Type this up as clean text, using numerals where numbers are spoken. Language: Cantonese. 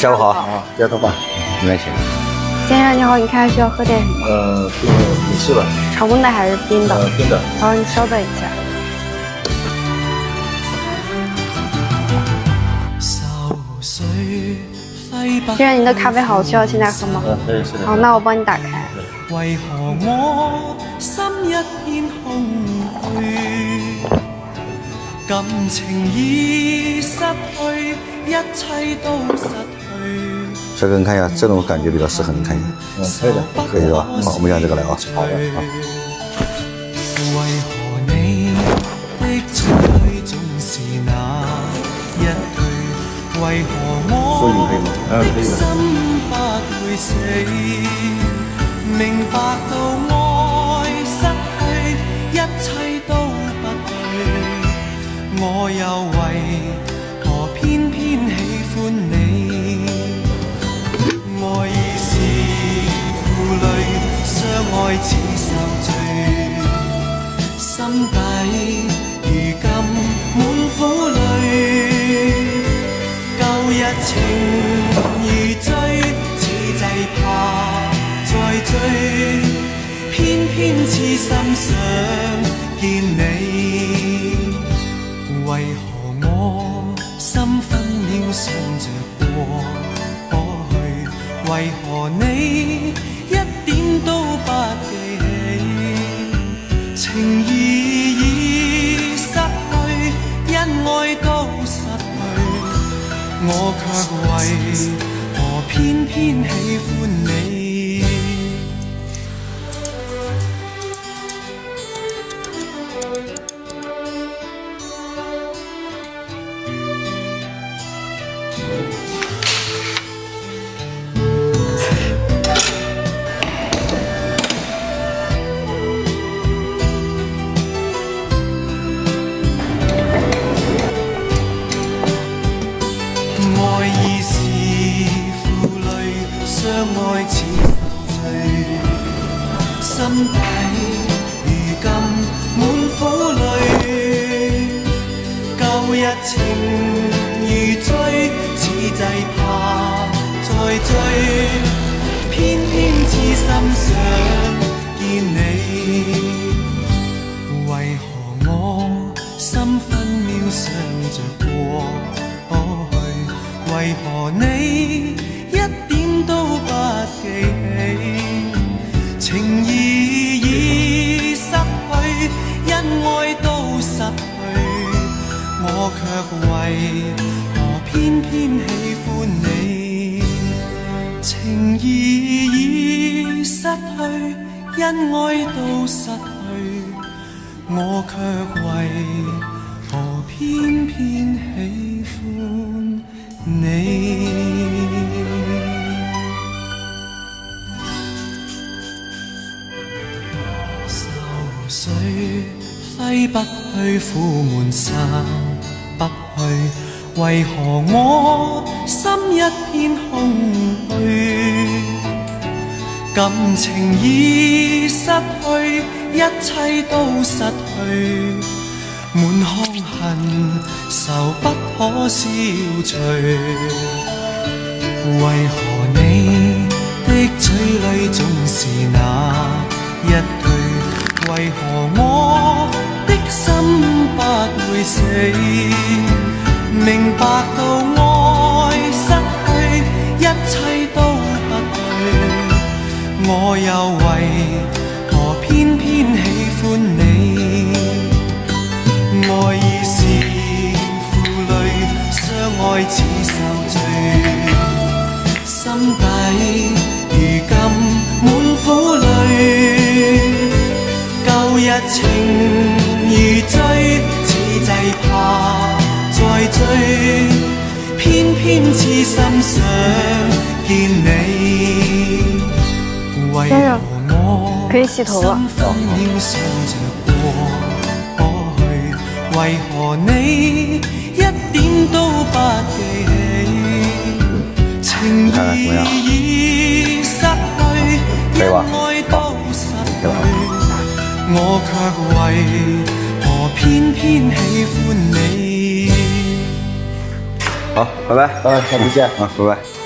下午好。啊，剪头发。没关系。先生你好，你看需要喝点什么？这个美式吧。常温的还是冰的？冰的。好，你稍等一下。先生，您的咖啡好，需要现在喝吗？可以，是的。好，那我帮你打开。为何我心一片空虚？感情已失去，一切都失去。帅哥，你看一下，这种感觉比较适合你，看一下。可以的，可以是吧？好，我们用这个来啊。好的，好。为何你的嘴里總是那一句？為何我的心不會死？明白到愛失去，一切都不對，我又為何偏偏喜歡你？愛已是負累，相愛似受罪，心底如今滿苦淚。舊日情如醉，此際怕再追，偏偏痴心想見你。為何我心分秒想着過去？為何你一點都不記起？情義已失去，恩愛都失去，我卻為何偏偏喜歡你？愛已是負累，相愛似受罪，心底如今滿苦淚。舊日情如醉，此際怕再追，偏偏痴心想見你。為何我心分秒想着過去？為何你一點都不記起？情義已失去，恩愛都失去，我卻為何偏偏喜歡你？情義已失去，恩愛都失去，我卻為何偏偏喜歡你？愁緒揮不去，苦悶散不去，為何我心一片空虛？感情已失去，一切都失去，滿腔恨愁不可消除。為何你的嘴裏總是那一句？為何我的心不會死？明白到愛失去，一切都不對，我又為何偏偏喜歡你？愛已是負累，相愛似受罪，心底如今滿苦淚。舊日情如醉，此際怕再追，偏偏痴心想見你。為何我可以洗頭了。心分秒想着過去？為何你一點都不記起？情義已失去，恩愛都失去，我卻為何偏偏喜歡你？好，拜拜，下次見。拜拜。